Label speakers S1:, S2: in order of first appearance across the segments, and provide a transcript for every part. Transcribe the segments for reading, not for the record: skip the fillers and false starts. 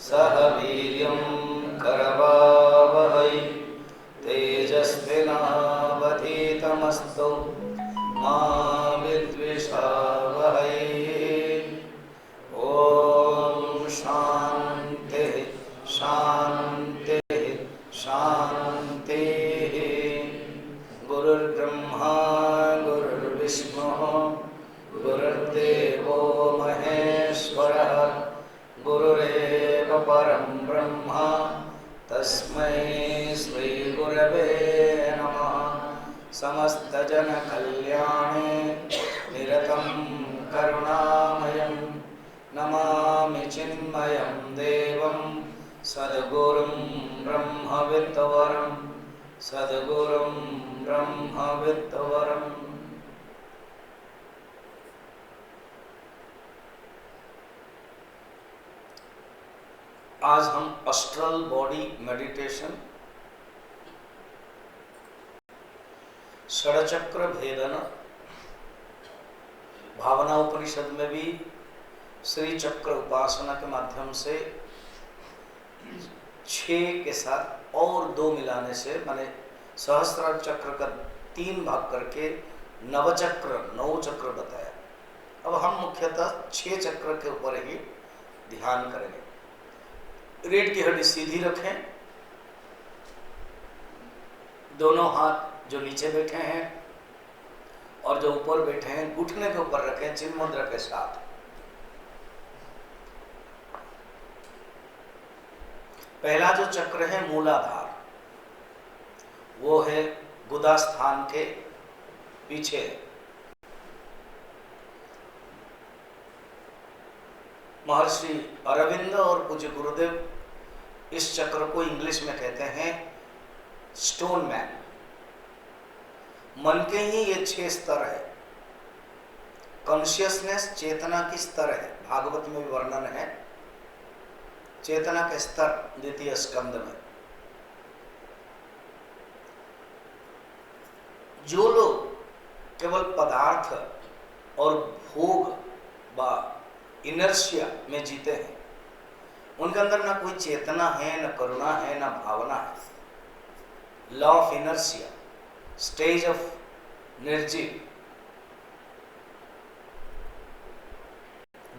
S1: सह वीर्यं करवावहै तेजस्विनावधीतमस्तु मा विद्विषावहै। ओम शांति शांति शांति। गुरुर्ब्रह्मा गुरुर्विष्णुः गुरुर्देवो महेश्वरः गुरुरेव परं ब्रह्म तस्मै श्री गुरवे नमः। समस्तजनकल्याणे निरतं करुणामयं नमामि चिन्मयं देवं सद्गुरुं ब्रह्मविद्वरं सद्गुरुं ब्रह्मविद्वरम्। आज हम अस्ट्रल बॉडी मेडिटेशन षडचक्र भेदन, भावना उपनिषद में भी श्री चक्र उपासना के माध्यम से 6 के साथ और 2 मिलाने से माने सहस्त्रार चक्र का 3 भाग करके 9 चक्र बताया। अब हम मुख्यतः 6 चक्र के ऊपर ही ध्यान करेंगे। रीढ़ की हड्डी सीधी रखें, दोनों हाथ जो नीचे बैठे हैं और जो ऊपर बैठे हैं घुटने के ऊपर रखें चिन्ह मुद्रा के साथ। पहला जो चक्र है मूलाधार, वो है गुदा स्थान के पीछे। महर्षि अरविंद और पूज्य गुरुदेव इस चक्र को इंग्लिश में कहते हैं स्टोन मैन। मन के ही ये 6 स्तर है। कॉन्शियसनेस चेतना की स्तर है, भागवत में भी वर्णन है चेतना के स्तर 2 स्कंद में। जो लोग केवल पदार्थ और भोग व इनर्शिया में जीते हैं, उनके अंदर ना कोई चेतना है, ना करुणा है, ना भावना है। Law of inertia, stage of निर्जीव,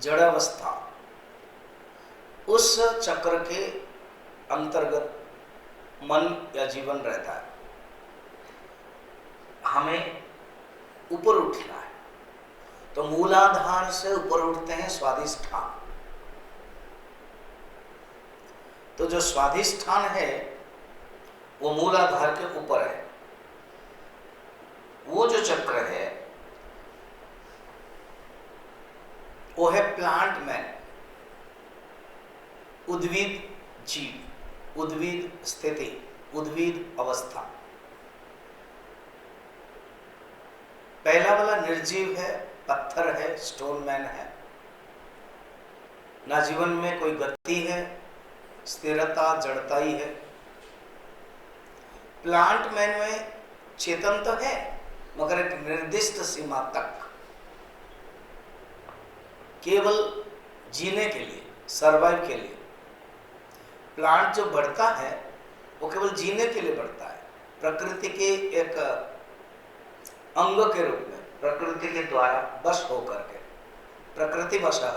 S1: जड़ावस्था, उस चक्र के अंतर्गत मन या जीवन रहता है। हमें ऊपर उठना है तो मूलाधार से ऊपर उठते हैं स्वाधिष्ठान। तो जो स्वाधिष्ठान है वो मूलाधार के ऊपर है। वो जो चक्र है वो है प्लांट मैन, उद्भिद जीव, उद्भिद स्थिति, उद्भिद अवस्था। पहला वाला निर्जीव है, पत्थर है, स्टोन मैन है। ना जीवन में कोई गति है, स्थिरता, जड़ता ही है। प्लांट मैन में चेतन तो है मगर एक निर्दिष्ट सीमा तक, केवल जीने के लिए, सरवाइव के लिए। प्लांट जो बढ़ता है वो केवल जीने के लिए बढ़ता है, प्रकृति के एक अंग के रूप में, प्रकृति के द्वारा बश होकर के, प्रकृति वशः।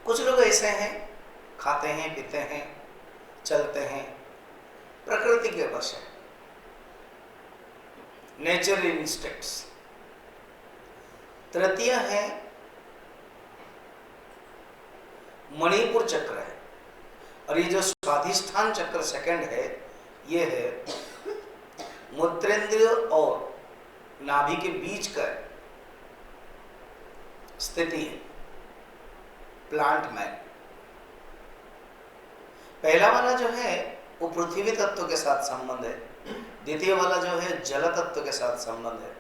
S1: कुछ लोग ऐसे हैं, खाते हैं, पीते हैं, चलते हैं, प्रकृति के वश है, नेचर इंस्टिंक्ट्स। तृतीय है मणिपुर चक्र है, और ये जो स्वाधिष्ठान चक्र सेकंड है, ये है मूत्रेंद्रिय और नाभि के बीच का स्थिति है, प्लांट मैन। पहला वाला जो है वो पृथ्वी तत्व के साथ संबंध है, द्वितीय वाला जो है जल तत्व के साथ संबंध है।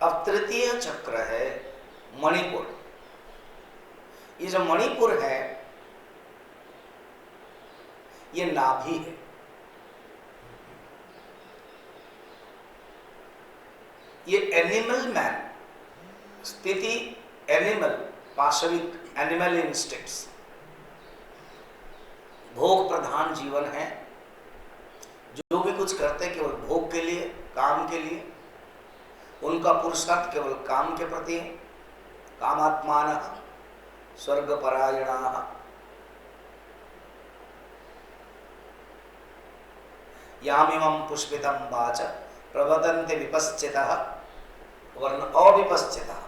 S1: अब तृतीय चक्र है मणिपुर। ये जो मणिपुर है ये नाभि है। ये एनिमल मैन स्थिति, एनिमल पाशविक एनिमल इंस्टिक्ट्स, भोग प्रधान जीवन है। जो भी कुछ करते केवल भोग के लिए, काम के लिए, उनका पुरुषार्थ केवल काम के प्रति है। कामात्मानः स्वर्गपरायणाः। यामिमं पुष्पितं वाच प्रवदन्ति विपश्चितः वर्ण अविपश्चितः।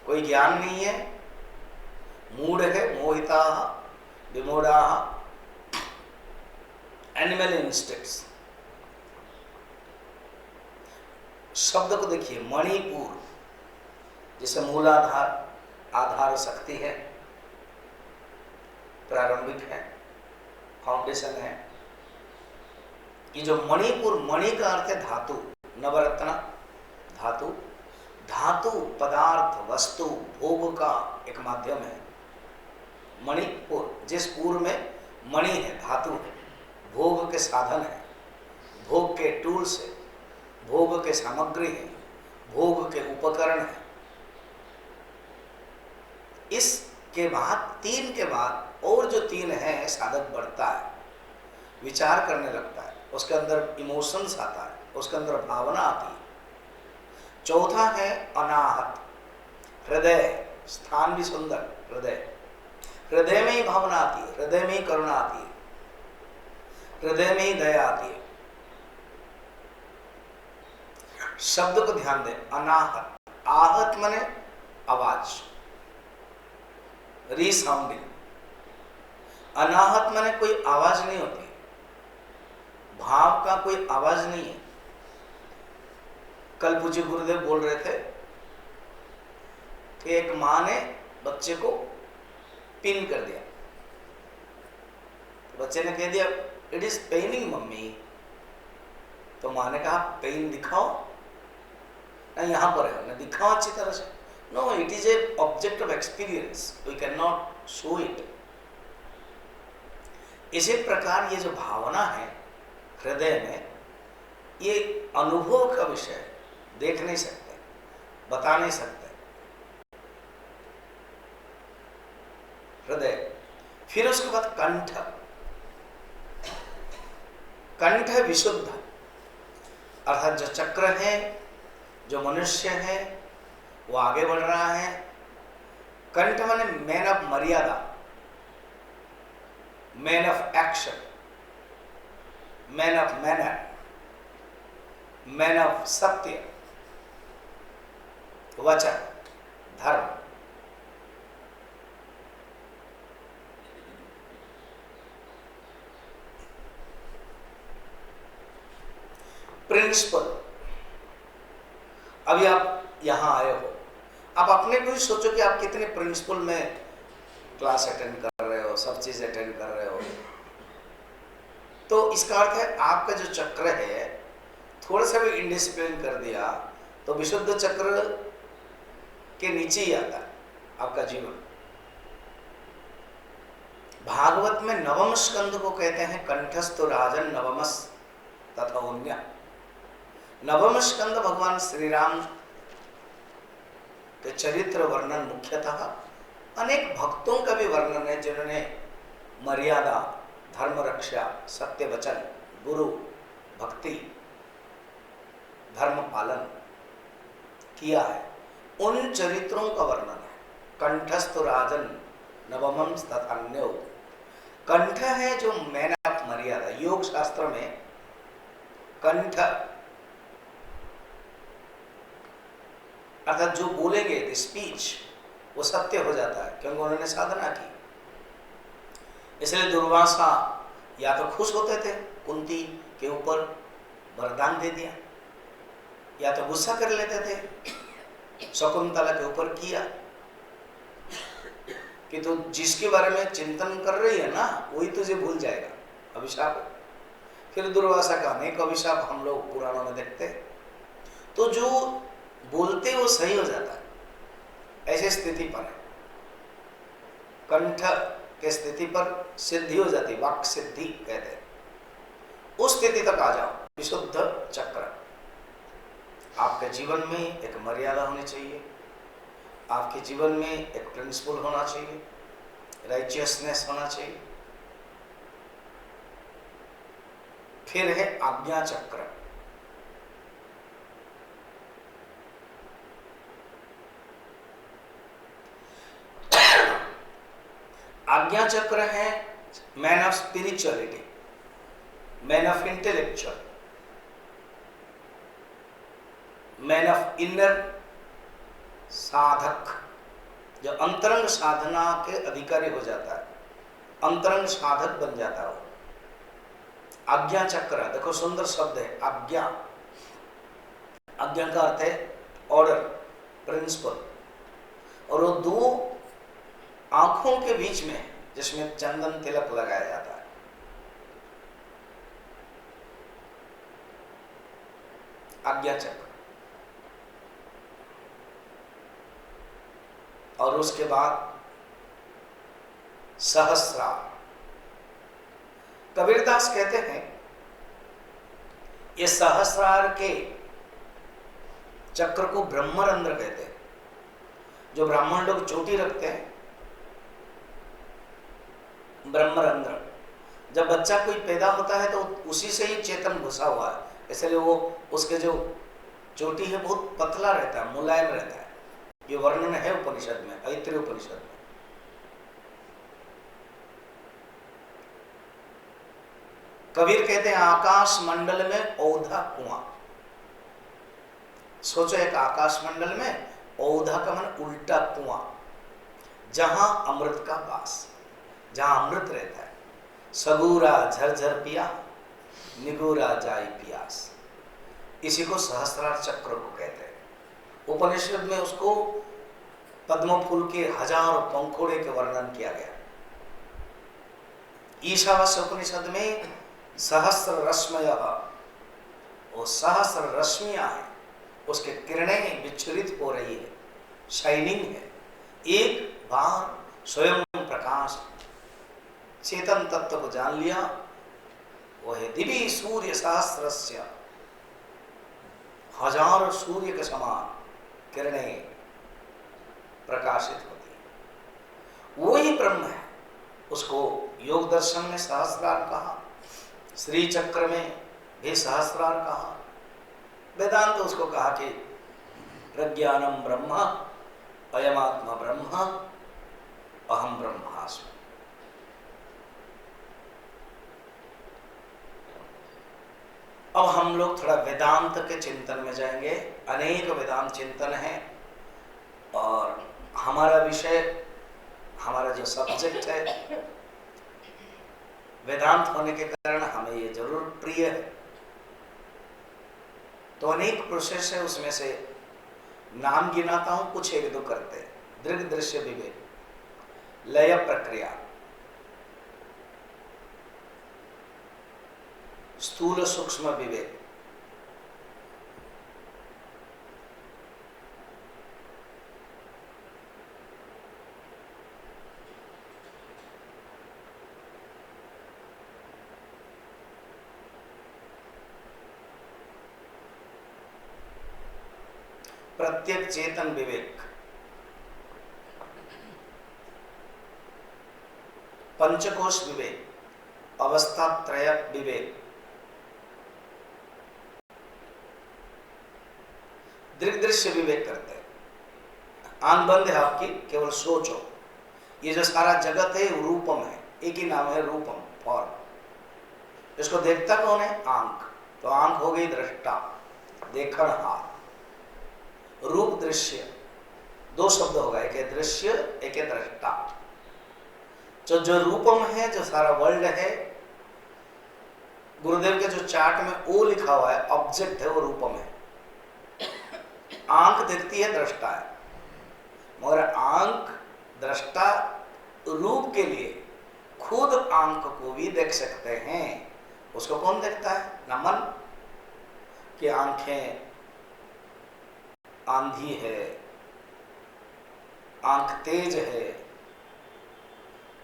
S1: कोई ज्ञान नहीं है, मूढ़ है, मोहिताः विमूढ़ाः, एनिमल इंस्टिक्ट्स। शब्द को देखिए, मणिपुर जिसे मूलाधार, आधार शक्ति है, प्रारंभिक है, फाउंडेशन है। ये जो मणिपुर, मणि का अर्थ है धातु, नवरत्न धातु। धातु पदार्थ, वस्तु, भोग का एक माध्यम है। मणिपुर, जिस पूर में मणि है, धातु है, भोग के साधन है, भोग के टूल्स है, भोग के सामग्री है, भोग के उपकरण है। इसके बाद, तीन के बाद और जो तीन है, साधक बढ़ता है, विचार करने लगता है, उसके अंदर इमोशंस आता है, उसके अंदर भावना आती है। चौथा है अनाहत, हृदय, स्थान भी सुंदर, हृदय। हृदय में ही भावना आती है, हृदय में ही करुणा आती है, हृदय में ही दया आती है। शब्द को ध्यान दें, अनाहत। आहत माने आवाज, रीसाउंडिंग। अनाहत माने कोई आवाज नहीं होती, भाव का कोई आवाज नहीं है। कल पूज्य गुरुदेव बोल रहे थे कि एक माँ ने बच्चे को पिन कर दिया, तो बच्चे ने कह दिया इट इज पेनिंग मम्मी। तो माँ ने कहा पेन दिखाओ ना, यहाँ पर है ना, दिखाओ अच्छी तरह से। No, it is a object of experience, we can not show it. इसी प्रकार ये जो भावना है हृदय में, ये अनुभव का विषय है, देख नहीं सकते, बता नहीं सकते। हृदय। फिर उसके बाद कंठ। कंठ है विशुद्ध, अर्थात जो चक्र है, जो मनुष्य है, वो आगे बढ़ रहा है। कंठ माने मैन ऑफ मर्यादा, man of action, man of manner, man of सत्य, वचन, धर्म। प्रिंसिपल। अभी आप यहां आए हो, आप अपने को ही सोचो कि आप कितने प्रिंसिपल में क्लास अटेंड कर रहे हो, सब चीज अटेंड कर रहे हो। तो इसका अर्थ है आपका जो चक्र है, थोड़ा सा भी इंडिसिप्लिन कर दिया तो विशुद्ध चक्र के नीचे ही आता है आपका जीवन। भागवत में नवम स्कंद को कहते हैं कंठस्थो राजन नवमस तथा उन्या। नवम स्कंद भगवान श्री राम के चरित्र वर्णन मुख्यतः, अनेक भक्तों का भी वर्णन है जिन्होंने मर्यादा, धर्म रक्षा, सत्य वचन, गुरु भक्ति, धर्म पालन किया है। उन चरित्रों का वर्णन है। कंठस्थ राजन नवमम तथान्यो। कंठ है जो मैन ऑफ मर्यादा। योग शास्त्र में कंठ अर्थात जो बोलेंगे, द स्पीच, वो सत्य हो जाता है क्योंकि उन्होंने साधना की। इसलिए दुर्वासा या तो खुश होते थे, कुंती के ऊपर वरदान दे दिया, या तो गुस्सा कर लेते थे, शकुंतला के ऊपर किया कि तो जिसके बारे में चिंतन कर रही है ना, वही तुझे भूल जाएगा, अभिशाप। फिर दुर्वासा का अनेक अभिशाप हम लोग पुराणों में देखते हैं। तो जो बोलते वो सही हो जाता है, ऐसे स्थिति पर है। कंठ के स्थिति पर सिद्धि हो जाती, वाक् सिद्धि कहते हैं। उस स्थिति तक आ जाओ, विशुद्ध चक्र। आपके जीवन में एक मर्यादा होनी चाहिए, आपके जीवन में एक प्रिंसिपल होना चाहिए, राइचियसनेस होना चाहिए। फिर है आज्ञा चक्र। आज्ञा चक्र है man of spirituality, man of intellectual, man of inner साधक, जो अंतरंग साधना के अधिकारी हो जाता है, अंतरंग साधक बन जाता है। आज्ञा चक्र, देखो सुंदर शब्द है आज्ञा। आज्ञा का अर्थ है ऑर्डर, प्रिंसिपल। और वो दो आंखों के बीच में जिसमें चंदन तिलक लगाया जाता है। आज्ञा चक्र। और उसके बाद सहस्रार। कबीरदास कहते हैं ये सहस्रार के चक्र को ब्रह्मरंध्र कहते हैं। जो ब्राह्मण लोग चोटी रखते हैं, ब्रह्मरंध्र, जब बच्चा कोई पैदा होता है तो उसी से ही चेतन घुसा हुआ है, इसलिए वो उसके जो चोटी है बहुत पतला रहता है, मुलायम रहता है। ये वर्णन है उपनिषद में, ऐत्रेय उपनिषद में। कबीर कहते हैं आकाश मंडल में औधा कुआं। सोचो एक आकाश मंडल में औधा का मन उल्टा कुआं, जहां अमृत का वास, जहां अमृत रहता है। सगूरा झरझर पिया, निगूरा जाई पियास। इसी को सहस्रार चक्र को कहते हैं। उपनिषद में उसको पद्म फूल के हजारों पंखोड़े के वर्णन किया गया। ईशावास्य उपनिषद में सहस्र रश्मय, वो सहस्र रश्मियां हैं, उसके किरणें विच्छुरित हो रही है, शाइनिंग है। एक बार स्वयं प्रकाश चेतन तत्व को जान लिया, वो है दिव्य सूर्य सहस्रस्य, हजारों सूर्य के समान किरणें प्रकाशित होती है। वो ही ब्रह्म है। उसको योग दर्शन में सहस्रार कहा, श्री चक्र में भी सहस्रार कहा, वेदांत तो उसको कहा कि प्रज्ञानम ब्रह्म, अयमात्मा ब्रह्म, अहम ब्रह्मास्मि। अब हम लोग थोड़ा वेदांत के चिंतन में जाएंगे। अनेक वेदांत चिंतन है और हमारा विषय, हमारा जो सब्जेक्ट है वेदांत होने के कारण हमें ये जरूर प्रिय है। तो अनेक प्रोसेस है, उसमें से नाम गिनाता हूं, कुछ एक दो करते हैं। दृग दृश्य विवेक, लय प्रक्रिया, स्थूल सूक्ष्म विवेक, प्रत्येक चेतन विवेक, पंचकोश विवेक, अवस्था त्रय विवेक, दृग्दृश्य विवेक करते हैं। आंख बंद है आपकी, केवल सोचो। ये जो सारा जगत है रूपम है, एक ही नाम है रूपम, फॉर्म। इसको देखता कौन है? आंख। तो आंख हो गई दृष्टा, देखणहार। रूप दृश्य, दो शब्द होगा, एक है दृश्य, एक है दृष्टा। जो रूपम है, जो सारा वर्ल्ड है, गुरुदेव के जो चार्ट में ओ लिखा हुआ है, ऑब्जेक्ट है, वो रूपम है। आंख देखती है, दृष्टा है। मगर आंख दृष्टा रूप के लिए खुद आंख को भी देख सकते हैं। उसको कौन देखता है? न मन की आंखें आंधी है, आंख तेज है,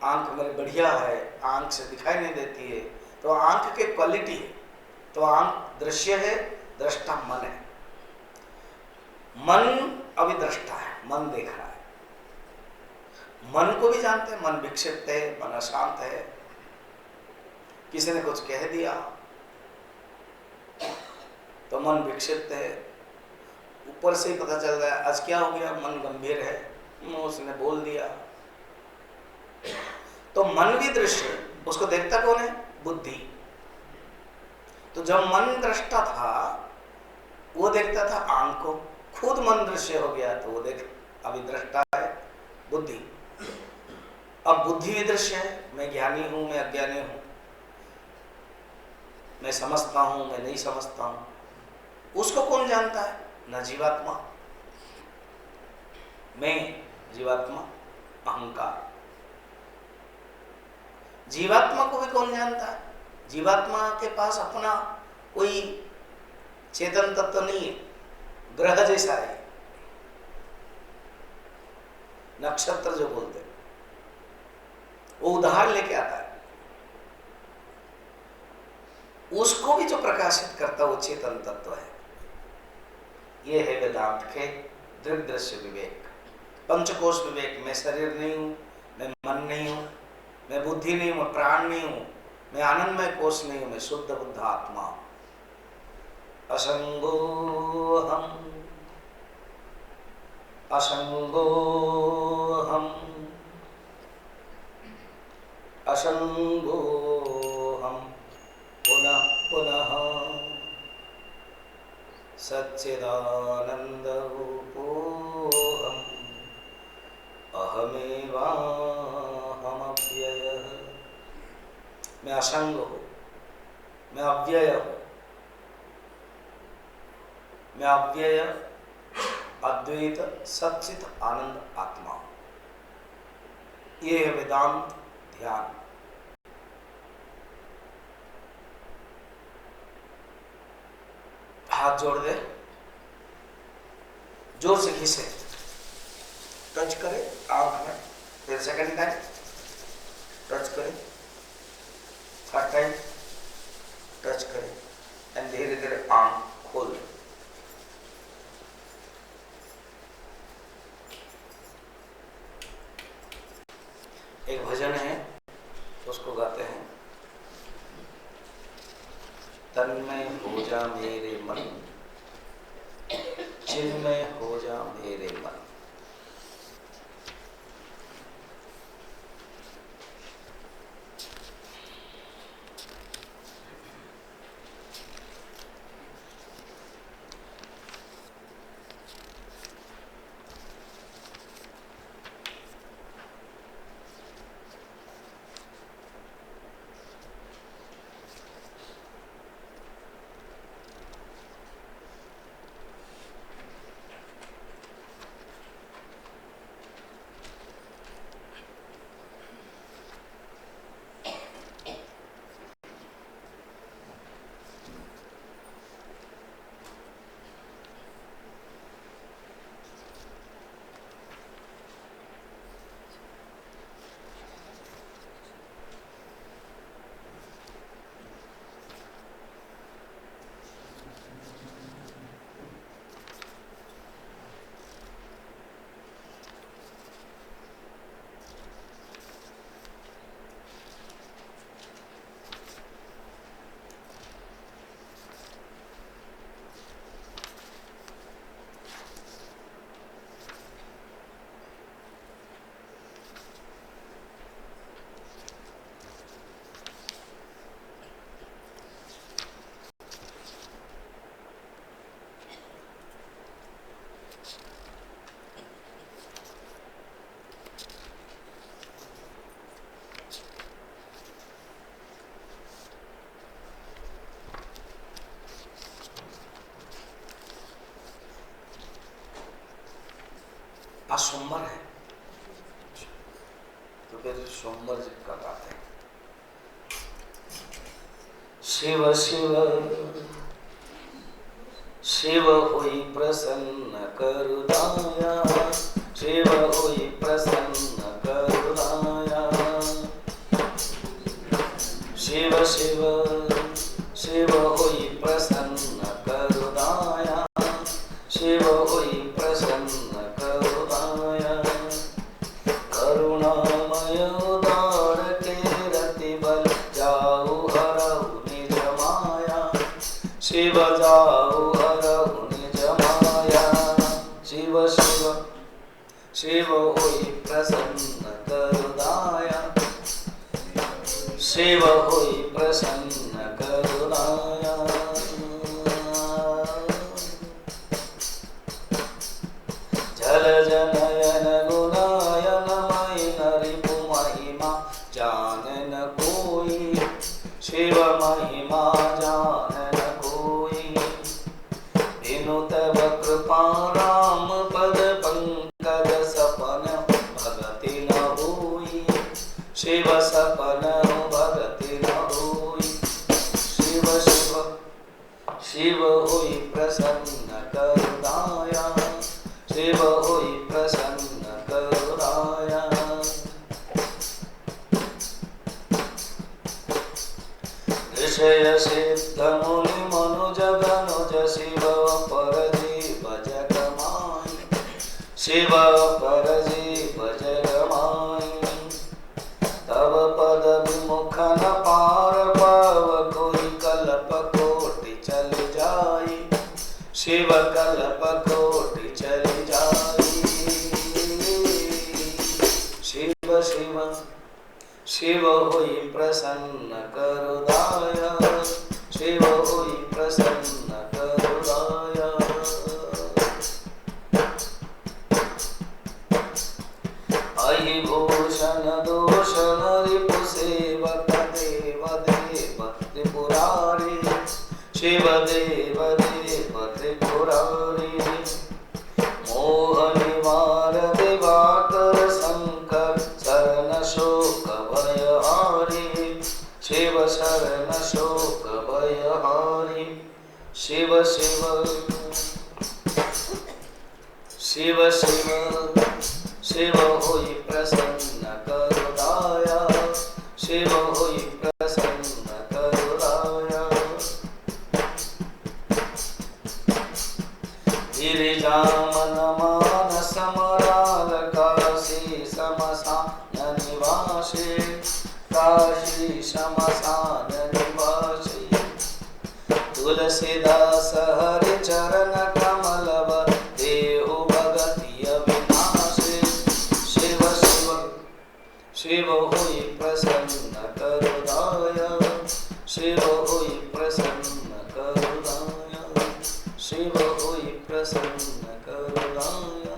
S1: आंख मेरी बढ़िया है, आंख से दिखाई नहीं देती है, तो आंख के क्वालिटी है। तो आंख दृश्य है, दृष्टा मन है। मन अभी दृष्टा है, मन देख रहा है। मन को भी जानते हैं, मन विक्षिप्त है, मन अशांत है, किसी ने कुछ कह दिया तो मन विक्षिप्त है, ऊपर से ही पता चल रहा है आज क्या हो गया, मन गंभीर है, उसने बोल दिया। तो मन भी दृश्य है, उसको देखता कौन है? बुद्धि। तो जब मन दृष्टा था वो देखता था आंख को, खुद मन दृश्य हो गया तो वो देख, अभी दृष्टा है बुद्धि। अब बुद्धि भी दृश्य है, मैं ज्ञानी हूं, मैं अज्ञानी हूं, मैं समझता हूं, मैं नहीं समझता हूं, उसको कौन जानता है? न जीवात्मा, मैं जीवात्मा, अहंकार। जीवात्मा को भी कौन जानता है? जीवात्मा के पास अपना कोई चेतन तत्व नहीं है, ग्रह जैसा है, नक्षत्र जो बोलते हैं, वो उधार लेके आता है, उसको भी जो प्रकाशित करता वो चेतन तत्व है। ये है वेदांत के दृग दृश्य विवेक, पंचकोश विवेक। मैं शरीर नहीं हूं, मैं मन नहीं हूं, मैं बुद्धि नहीं हूं, मैं प्राण नहीं हूं, मैं आनंदमय कोश नहीं हूं, मैं शुद्ध बुद्ध आत्मा। असंगोहम असंगोहम असंगोहम पुनः पुनः सच्चिदानंदरूपोऽहम् अहमेवाहमव्ययः। मैं असंग हूँ, मैं अव्यय हूँ, मैं अव्यय अद्वैत सच्चित आनंद आत्मा। ये है वेदांत ध्यान। हाथ जोड़ दे, जोर से खींचे, टच करे आंख में, फिर सेकंड टाइम टच करे, थर्ड टाइम टच करे, एंड धीरे धीरे आंख खोल दे। एक भजन है, उसको गाते हैं। तन्मय हो जा मेरे मन, चिन्मय हो जा मेरे मन। आज सोमवार है तो फिर सोमवार जी का गाते हैं। शिव शिव शिव होई प्रसन्न करुणाया, शिव होई प्रसन्न करुणाया। शिव शिव शिव होई प्रसन्न करुणाया, शिव होई प्रसन्न करुणाया। करुणा शिव होई प्रसन्न करुणाया। जल जनयन गुणायन मैन रिपु महिमा जानन कोई, शिव महिमा जानन कोई। बिनु तब कृपा राम पद पंकज सपन भगति न होई, शिव सपन भगति न होई। शिव शिव शिव होई प्रसन्न करुणाया, शिव होई प्रसन्न करुणाया। ऋषय सिद्ध मुनि मनुज गनुज शिव पर जीव जग माई, शिव पर जीव जग माई। तब पद विमुख न पार पाव कोई, कल्प कोटि चल जाई, शिव कल्प कोटि चल जाई। शिव शिव शिव होई प्रसन्न करुणाया, शिव होई प्रसन्न करुणाया। अहि भूषण दूषण रिपु सेवक देव देव त्रिपुरारी, शिव देव देव त्रिपुरारी। मोह निवार दिवाकर शंकर शरण शोक भयहारी, शिव शरण शोक भयहारी। शिव शिव शिव शिव शिव होई प्रसन्न करुणाया, शिव होई प्रसन्न करुणाया। गिरिजामन मानस मराल काशी शमशान निवासी, काशी शमशान निवासी। तुलसीदास हरि चरण कमलव देहु भगति अविनाशी, शिव शिव शिव होई प्रसन्न करुणाया, शिव होई प्रसन्न करुणाया, शिव होई प्रसन्न करुणाया,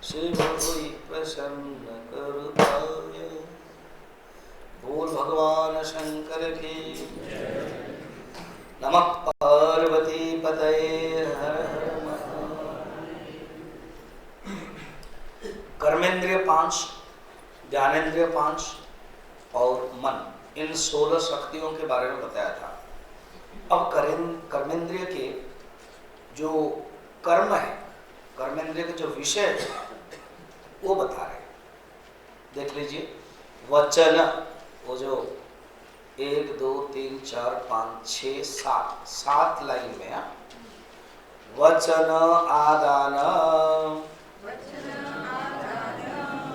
S1: शिव होई प्रसन्न करुणाया। बोल भगवान शंकर की। नमः पार्वती पतये हर हर महादेव। कर्मेंद्रिय 5, ज्ञानेंद्रिय 5 और मन, इन 16 शक्तियों के बारे में बताया था। अब कर्मेंद्रिय के जो कर्म है, कर्मेंद्रिय के जो विषय है वो बता रहे। देख लीजिए, वचन, वो जो 1 2 3 4 5 6 7 लाइन में है। वचन आदान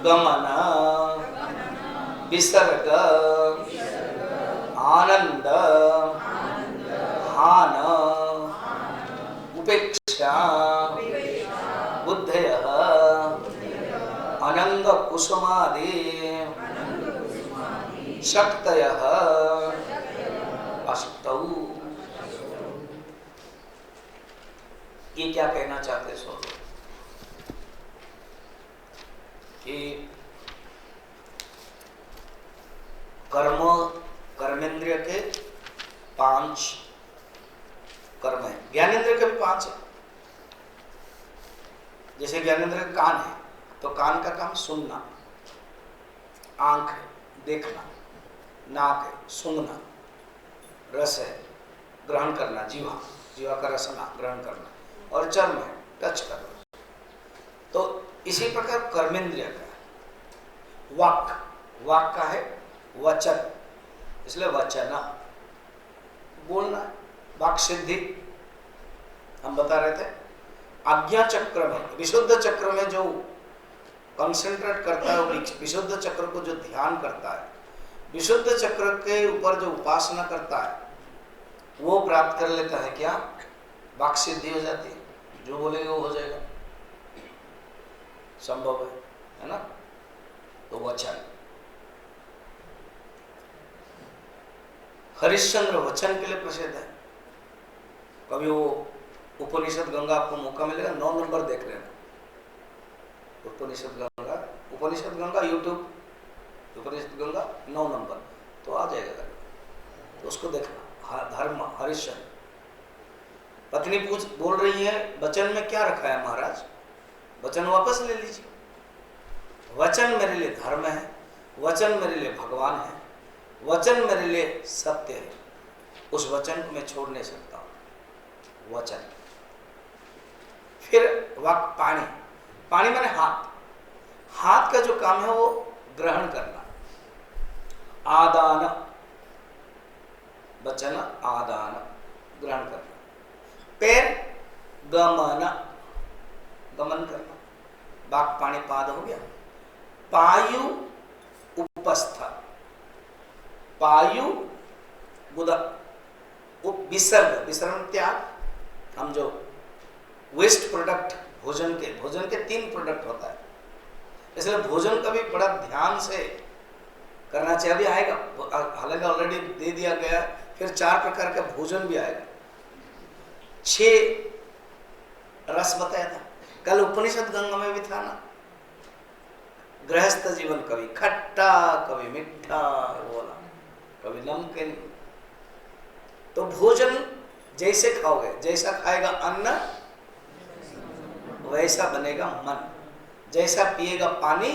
S1: गमन विसर्ग आनंद हान उपेक्षा बुद्धय अनंग कुसुमादि शक्तयः अष्टौ। ये क्या कहना चाहते सो कि कर्मेंद्रिय के 5 कर्म है, ज्ञानेंद्रिय के भी 5 है। जैसे ज्ञानेंद्रिय कान है तो कान का काम सुनना, आंख है देखना, नाक है सूंघना, रस है ग्रहण करना, जीवा का रसना ग्रहण करना, और चर्म है टच करना। तो इसी प्रकार कर्मेंद्रिय का वाक का है वचन, इसलिए वचन बोलना, वाक सिद्धि हम बता रहे थे। आज्ञा चक्र में, विशुद्ध चक्र में जो कंसंट्रेट करता है, विशुद्ध चक्र को जो ध्यान करता है, विशुद्ध चक्र के ऊपर जो उपासना करता है, वो प्राप्त कर लेता है क्या? वाक सिद्धि हो जाती है, जो बोलेंगे वो हो जाएगा, संभव है ना? तो वचन हरिश्चंद्र वचन के लिए प्रसिद्ध है। कभी वो उपनिषद गंगा आपको मौका मिलेगा, 9 नंबर देख लेना, उपनिषद गंगा यूट्यूब, उपनिषद गंगा 9 नंबर तो आ जाएगा, तो उसको देखना। धर्म हरिश्चंद्र, पत्नी बोल रही है वचन में क्या रखा है महाराज, वचन वापस ले लीजिए, वचन मेरे लिए धर्म है, वचन मेरे लिए भगवान है, वचन मेरे लिए सत्य है, उस वचन को मैं छोड़ नहीं सकता हूं, वचन। फिर वाक पानी, पानी माने हाथ, हाथ का जो काम है वो ग्रहण करना, आदान, वचन आदान, ग्रहण करना। पैर गमन, गमन करना, वाक पानी पाद हो गया। पायु उपस्थ, पायु बुदा, विसर्ग, विसर्ग त्याग, हम जो वेस्ट प्रोडक्ट भोजन के 3 प्रोडक्ट होता है, इसलिए भोजन का भी बड़ा ध्यान से करना चाहिए। अभी आएगा, हालांकि ऑलरेडी दे दिया गया, फिर 4 प्रकार का भोजन भी आएगा, 6 रस बताया था कल, उपनिषद गंगा में भी था ना, गृहस्थ जीवन कभी खट्टा कभी मीठा बोला, कभी नमकीन। तो भोजन जैसे खाओगे, जैसा खाएगा अन्न वैसा बनेगा मन, जैसा पिएगा पानी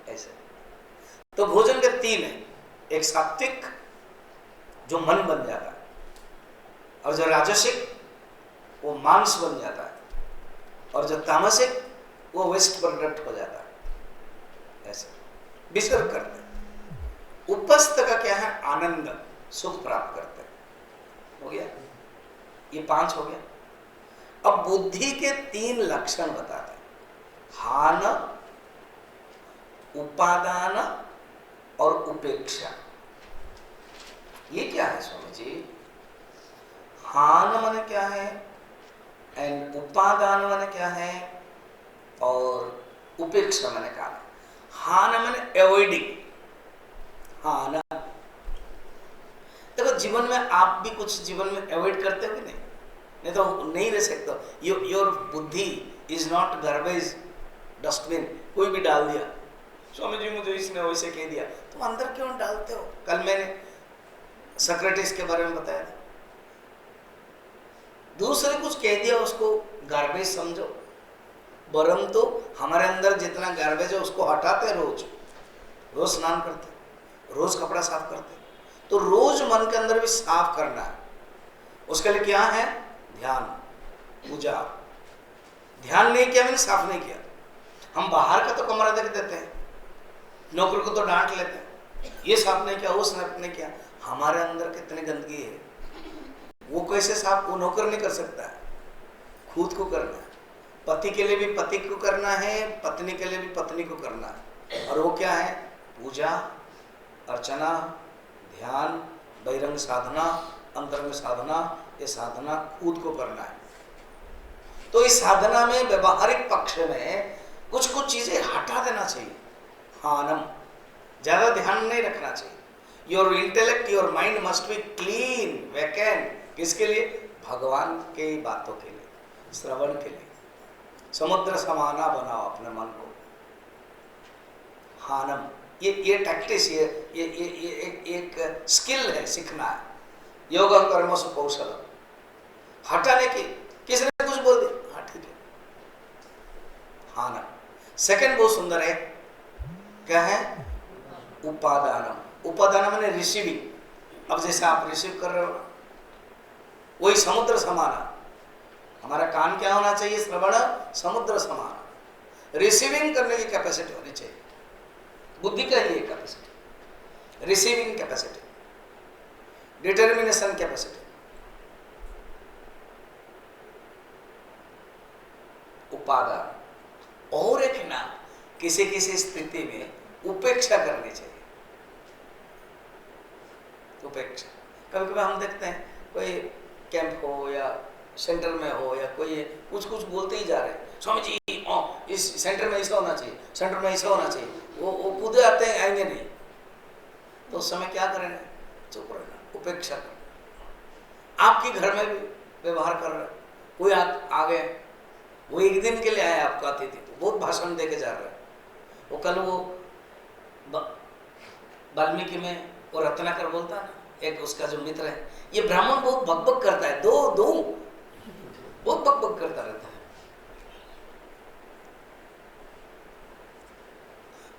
S1: ऐसे। तो भोजन के 3 है, एक सात्विक जो मन बन जाता है, और जो राजसिक वो मांस बन जाता है, और जो तामसिक वो वेस्ट प्रोडक्ट हो जाता है, ऐसे विसर्ग करते हैं। उपस्थ का क्या है, आनंद सुख प्राप्त करते हैं। हो गया, ये 5 हो गया। अब बुद्धि के 3 लक्षण बताते हैं, हान, उपादान और उपेक्षा। ये क्या है स्वामी जी? हान माने क्या है, एंड उपादान माने क्या है, और उपेक्षा माने क्या है? हान माने अवॉइडिंग, हान। देखो जीवन में आप भी कुछ जीवन में अवॉइड करते हो कि नहीं तो नहीं रह सकते। योर बुद्धि इज नॉट गार्बेज डस्टबिन, कोई भी डाल दिया, स्वामी जी मुझे इसने वैसे कह दिया, तुम अंदर क्यों डालते हो? कल मैंने सोक्रेटिस के बारे में बताया था, दूसरे कुछ कह दिया उसको गार्बेज समझो, वरन तो हमारे अंदर जितना गार्बेज है उसको हटाते, रोज स्नान करते, रोज कपड़ा साफ करते, तो रोज मन के अंदर भी साफ करना है। उसके लिए क्या है? ध्यान, पूजा। ध्यान नहीं किया मैंने, साफ नहीं किया। हम बाहर का तो कमरा देख देते हैं, नौकर को तो डांट लेते हैं, ये साफ नहीं किया, वो साफ नहीं किया। हमारे अंदर कितनी गंदगी है, वो कैसे साफ? वो नौकर नहीं कर सकता है, खुद को करना है। पति के लिए भी पति को करना है, पत्नी के लिए भी पत्नी को करना है। और वो क्या है? पूजा, अर्चना, ध्यान, बहिरंग साधना, अंतरंग साधना। ये साधना खुद को करना है। तो इस साधना में व्यवहारिक पक्ष में कुछ कुछ चीजें हटा देना चाहिए। हानम, ज्यादा ध्यान नहीं रखना चाहिए। Your intellect, your mind must be clean, vacant. किसके लिए? भगवान के बातों के लिए, श्रवण के लिए। समुद्र समाना बनाओ अपने मन को। हानम, ये टैक्टिस, ये एक स्किल है, सीखना है। योग कर्म से कौशल हटाने की। किसी ने कुछ बोल दिया, हाँ ठीक है, हानम। सेकंड बहुत सुंदर है, क्या है? उपादानम। उपादान माने रिसीविंग। अब जैसे आप रिसीव कर रहे हो, वही समुद्र समाना। हमारा कान क्या होना चाहिए? श्रवण समुद्र समाना। रिसीविंग करने की कैपेसिटी होनी चाहिए। बुद्धि का ही capacity, receiving capacity, determination capacity. उपादान। और एक ना, किसी किसी स्थिति में उपेक्षा करनी चाहिए। उपेक्षा। कभी कभी हम देखते हैं कोई कैंप हो या सेंटर में हो, या कोई कुछ कुछ बोलते ही जा रहे हैं, स्वामी जी इस सेंटर में ऐसा होना चाहिए, सेंटर में ऐसा होना चाहिए। वो कूदे आते हैं, आएंगे नहीं। तो उस समय क्या करेंगे? चुप रहना, उपेक्षा करना। आपके घर में भी व्यवहार कर रहे, कोई आ गए, वो एक दिन के लिए आए आपका अतिथि, तो बहुत भाषण दे के जा रहे हैं। वो कल वो वाल्मीकि में वो रत्नाकर बोलता है, एक उसका जो मित्र है, ये ब्राह्मण बहुत बकबक करता है, दो बहुत बकबक करता रहता है।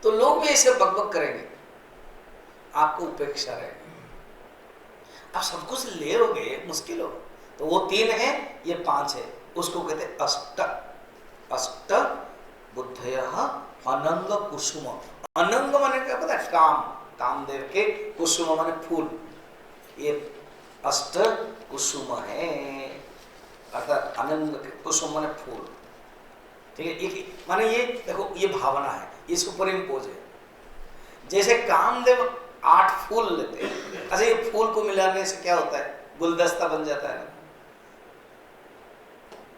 S1: तो लोग भी ऐसे बकबक करेंगे, आपको उपेक्षा रहेगी। आप सब कुछ ले लोगे, मुश्किल हो। तो वो 3 है, ये 5 है, उसको कहते अष्ट बुद्धयः अनंग कुसुम। अनंग माने क्या पता है? कामदेव के, कुसुम माने फूल। ये अष्ट कुसुम है, अर्थात अनंग कुसुम माने फूल। ठीक है, एक माने ये देखो, ये भावना है, ये सुपर इम्पोज है। जैसे कामदेव 8 फूल लेते हैं, अच्छा ये फूल को मिलाने से क्या होता है? गुलदस्ता बन जाता है ना।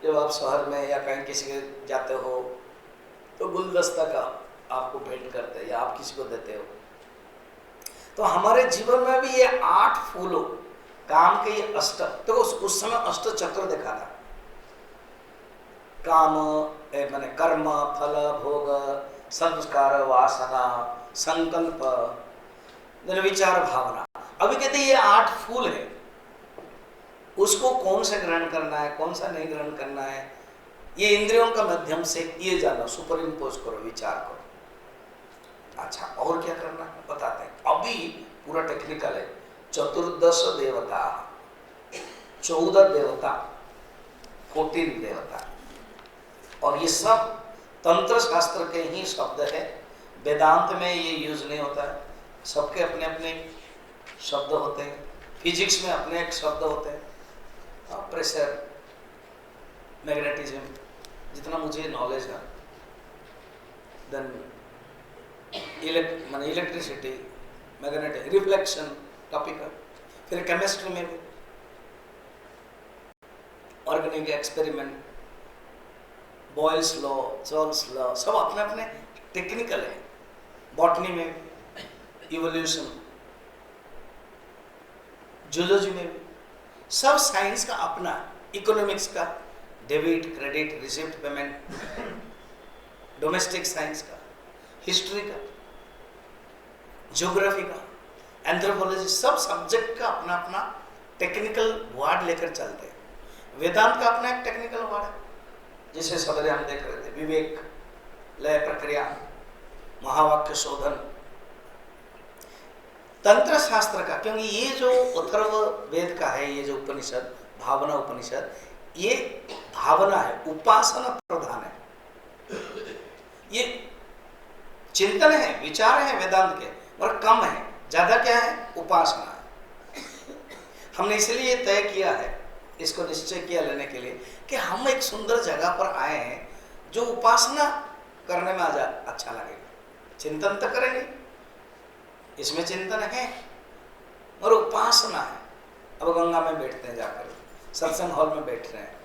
S1: जब आप शहर में या कहीं किसी के जाते हो तो गुलदस्ता का आपको भेंट करते हैं या आप किसी को देते हो। तो हमारे जीवन में भी ये 8 फूलों काम के, ये अष्ट, तो उस समय अष्ट चक्र देखा था। काम माने कर्म, फल, भोग, संस्कार, वासना, संकल्प, विचार, भावना। अभी कहते ये 8 फूल है, उसको कौन सा ग्रहण करना है, कौन सा नहीं ग्रहण करना है, ये इंद्रियों का माध्यम से ये जानो, सुपर इम्पोज करो, विचार करो। अच्छा, और क्या करना है बताते हैं। अभी पूरा टेक्निकल है। 14 देवता, 14 देवता, 14 देवता, और ये सब तंत्र शास्त्र के ही शब्द है। वेदांत में ये यूज नहीं होता है। सबके अपने अपने शब्द होते हैं, फिजिक्स में अपने एक शब्द होते हैं। प्रेशर, मैग्नेटिज्म, जितना मुझे नॉलेज है, then electricity, magnetic, reflection topic है। फिर केमिस्ट्री में भी organic experiment, Boyle's law, Charles law, सब अपने अपने टेक्निकल है। बॉटनी में इवोल्यूशन, जूलॉजी में भी, सब साइंस का अपना, इकोनॉमिक्स का debit credit receipt payment, domestic science का, हिस्ट्री का, ज्योग्राफी का, एंथ्रोपोलॉजी, सब सब्जेक्ट का अपना अपना टेक्निकल वर्ड लेकर चलते हैं। वेदांत का अपना एक टेक्निकल वर्ड है, जिसे सवेरे हम देख रहे थे, विवेक, लय, प्रक्रिया, महावाक्य शोधन। तंत्र शास्त्र का, क्योंकि ये जो अथर्व वेद का है, ये जो उपनिषद, भावना उपनिषद, ये भावना है, उपासना प्रधान है। ये चिंतन है, विचार है वेदांत के, और कम है, ज्यादा क्या है? उपासना है। हमने इसलिए तय किया है, इसको निश्चय किया लेने के लिए, कि हम एक सुंदर जगह पर आए हैं जो उपासना करने में अच्छा लगेगा। चिंतन तो करेंगे, इसमें चिंतन है और उपासना है। अब गंगा में बैठते हैं, जाकर सत्संग हॉल में बैठ रहे हैं,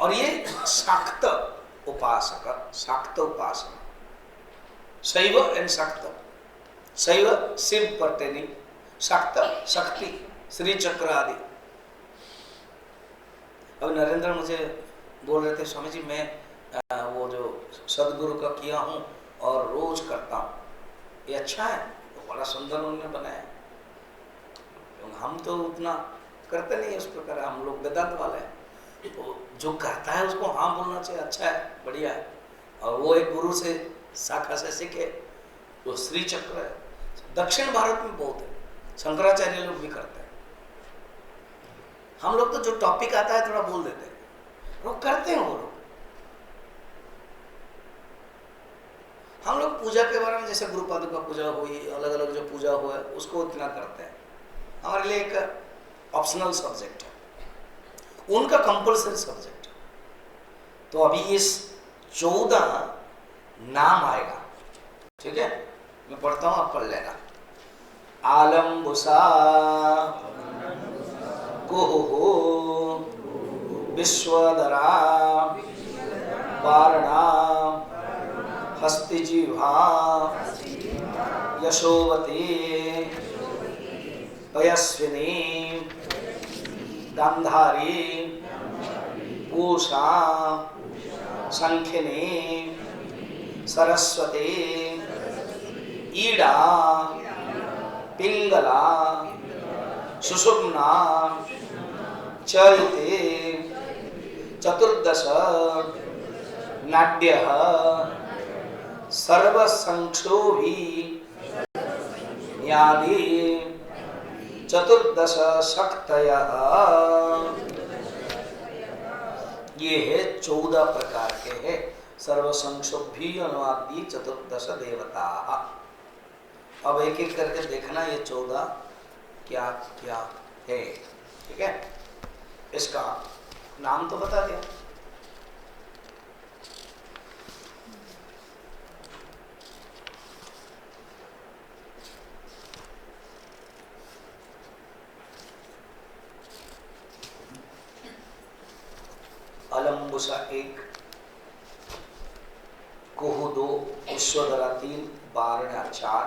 S1: और ये शाक्त उपासक, शाक्त उपासना, शैव एंड शाक्त, शैव शिव पर्टेनिंग, शाक्त शक्ति, श्री चक्र आदि। अब नरेंद्र मुझे बोल रहे थे, स्वामी जी मैं वो जो सदगुरु का किया हूँ और रोज करता हूँ, ये अच्छा है। तो बड़ा सुंदर उन्होंने बनाया, क्योंकि हम तो उतना करते नहीं है उस प्रकार, हम लोग वेदांत वाले हैं। तो जो करता है उसको हाँ बोलना चाहिए, अच्छा है, बढ़िया है। और वो एक गुरु से शाखा से सीखे, वो श्री चक्र है। दक्षिण भारत में बहुत है, शंकराचार्य लोग भी करते हैं। हम लोग तो जो टॉपिक आता है थोड़ा बोल देते हैं, वो करते हैं वो लोग। हम लोग पूजा के बारे में, जैसे गुरु पादुका पूजा हुई, अलग अलग जो पूजा हुआ है, उसको इतना करते हैं। हमारे लिए एक ऑप्शनल सब्जेक्ट है, उनका कंपल्सरी सब्जेक्ट। तो अभी इस 14 नाम आएगा, ठीक है? मैं पढ़ता हूँ, आप पढ़ लेना। आलम्बुसा, कुहु, विश्वदरा, वारणा, हस्तिजीवा, यशोवती, पयस्विनी, गांधारी, पूषा, शंखिनी, सरस्वती, ईड़ा, पिंगला, सुषुम्ना, चैते, चतुर्दश, नाड्यः, सर्वसंक्षोभी यादि चतुर्दश शक्तयः। ये है 14 प्रकार के है सर्वसंक्षोभी अनुवादी चतुर्दश देवता। अब एक एक करके देखना ये 14 क्या क्या है, ठीक है। इसका नाम तो बता दिया। अलम्बुसा 1, कुहु 2, विश्वधरा 3, वारणा 4,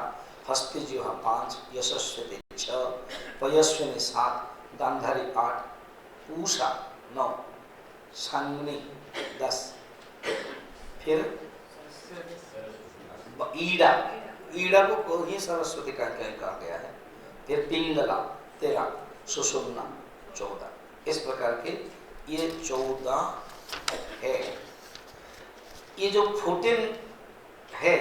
S1: हस्तिजिह्वा 5, यशस्वती 6, पयस्विनी 7, गांधारी 8, पूषा 9, सांगनी 10, फिर ईड़ा, ईड़ा को ही सरस्वती का कहा गया है। फिर पिंगला 13, सुषुम्ना 14। इस प्रकार के ये 14 है। ये जो 14 है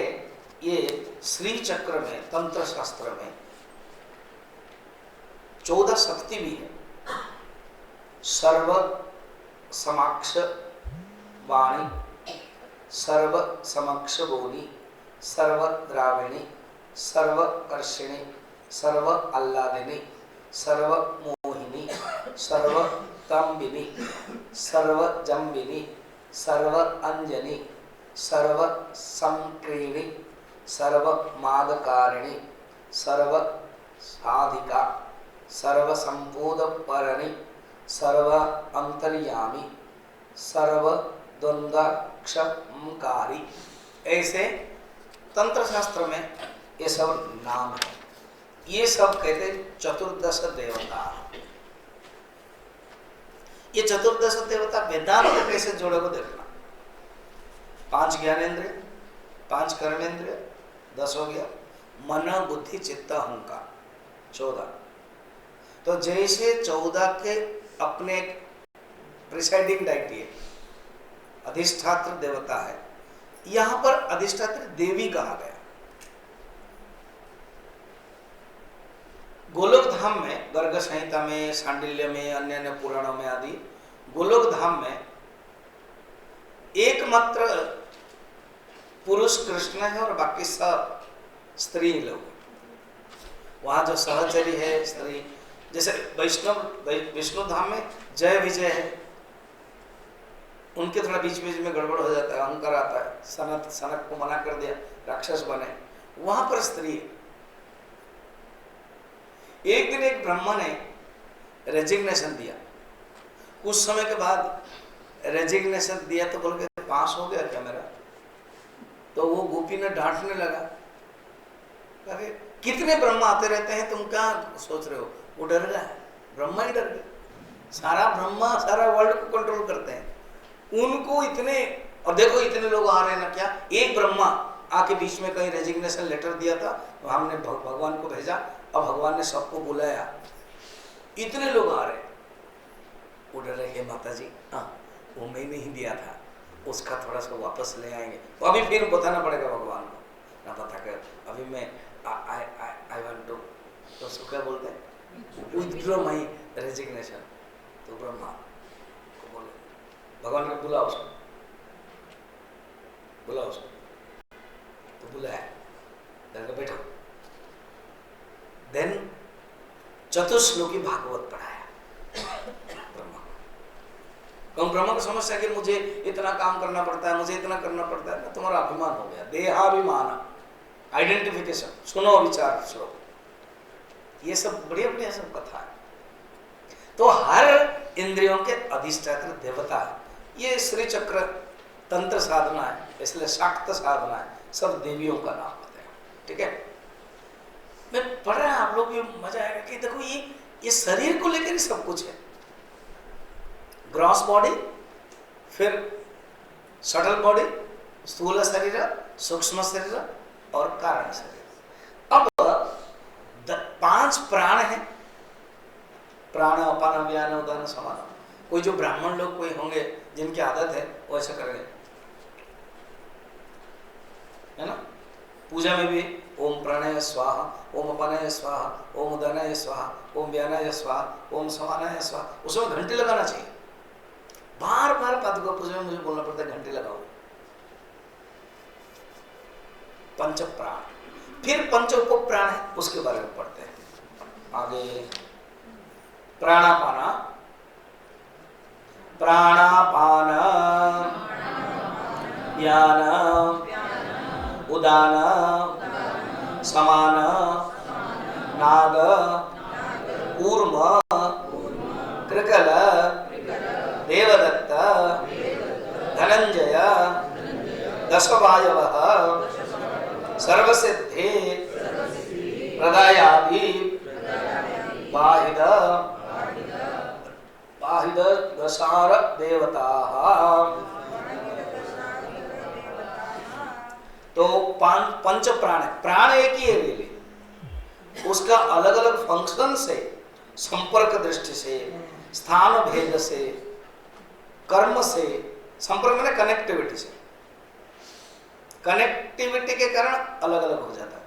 S1: ये श्री चक्र में, तंत्र शास्त्र में 14 शक्ति भी है। सर्व समाक्ष वाणी, सर्व समक्ष बोली, सर्व द्राविणी, सर्व कर्षिणी, सर्व आह्लादिनी, सर्व मोहिनी, सर्व तंबिनी, सर्व जंबिनी, सर्व अंजनी, सर्व संक्रीणी, सर्व मादकारिणी, सर्व साधिका, सर्व संपूदपरणी, सर्व अंतर्यामी, सर्व द्वंद्वक्षमकारी। ऐसे तंत्र शास्त्र में ये सब नाम है। ये सब कहते हैं चतुर्दश देवता। ये चतुर्दश देवता वेदांत में कैसे जोड़े को देखना। 5 ज्ञानेंद्रिय, 5 कर्मेंद्रिय, 10 हो गया। मन, बुद्धि, चित्त, अहंकार 14। तो जैसे 14 के अपने प्रिसाइडिंग डाइटी है, अधिष्ठात्र देवता है, यहां पर अधिष्ठात्र देवी कहा गया। गोलोक धाम में, गर्ग संहिता में, सांडिल्य में, अन्य अन्य पुराणों में आदि गोलोक धाम में एकमात्र पुरुष कृष्ण है और बाकी सब स्त्री लोग। वहां जो सहचरी है स्त्री, जैसे विष्णु धाम में जय विजय है, उनके थोड़ा बीच बीच में गड़बड़ हो जाता है, अहंकार आता है, सनक को मना कर दिया, राक्षस बने, वहां पर स्त्री है। एक दिन एक ब्रह्मा ने रेजिग्नेशन दिया। कुछ समय के बाद रेजिग्नेशन दिया तो बोल के पास हो गया क्या मेरा? तो वो गोपी ने डांटने लगा, अरे कितने ब्रह्मा आते रहते हैं, तुम क्या सोच रहे हो? वो डर गया, ब्रह्मा ही डर गए। सारा ब्रह्मा सारा वर्ल्ड को कंट्रोल करते हैं, उनको इतने, और देखो इतने लोग आ रहे हैं ना, क्या एक ब्रह्मा आके बीच में कहीं रेजिग्नेशन लेटर दिया था, तो हमने भगवान को भेजा और भगवान ने सबको बुलाया, इतने लोग आ रहे। वो डर रहे, माता जी हाँ वो मैंने ही दिया था, उसका थोड़ा सा वापस ले आएंगे, तो अभी फिर बताना पड़ेगा भगवान को, ना पता कर अभी मैं आई वांट टू, तो उसको क्या बोलते हैं, विथड्रॉ माय रेजिग्नेशन। तो ब्रह्मा को बोले, भगवान ने बुलाओ उसको, बुलाओ उसको, तो बुलाया, जाकर बैठो। देन चतुश्लोकी भागवत पढ़ाया ब्रह्मा को। ब्रह्मा को समस्या कि मुझे इतना काम करना पड़ता है, मुझे इतना करना पड़ता है, ना तुम्हारा अभिमान हो गया, देहाभिमान, आइडेंटिफिकेशन, सुनो विचार सुनो, ये सब बढ़िया बढ़िया सब कथा है। तो हर इंद्रियों के अधिष्ठात्र देवता है। ये श्री चक्र तंत्र साधना है, इसलिए शाक्त साधना है, सब देवियों का नाम होता है, ठीक है। मैं पढ़ रहा आप लोग भी मजा आएगा कि देखो ये शरीर को लेकर ही सब कुछ है। ग्रॉस बॉडी, फिर सटल बॉडी, स्थूल शरीर, सूक्ष्म शरीर और कारण शरीर। अब 5 प्राण हैं, प्राण, अपान, व्यान, उदान, समान। कोई जो ब्राह्मण लोग कोई होंगे जिनकी आदत है वो ऐसा करेंगे, है ना। पूजा में भी ओम प्राणाय स्वाहा, ओम अपानाय स्वाहा, ओम उदानाय स्वाहा, ओम व्यानाय स्वाहा, ओम समानाय स्वाहा, उसमें घंटी लगाना चाहिए। बार बार पादुका पूजा में मुझे बोलना पड़ता है घंटी लगाओ। पंच प्राण, फिर पंच उप प्राण है, उसके बारे में पढ़ते हैं आगे। प्राणापाना, प्राणापान, व्यान, उदान, समान, नाग, कूर्म, कृकल, देवदत्त, धनंजय, दशवायवः, सर्वसिद्धि, प्रदायाभि, वाहिद, वाहिद दशार देवताः। तो पंच प्राण है, प्राण एक ही है really। उसका अलग अलग फंक्शन से, संपर्क दृष्टि से, स्थान भेद से, कर्म से, संपर्क में कनेक्टिविटी से, कनेक्टिविटी के कारण अलग अलग हो जाता है,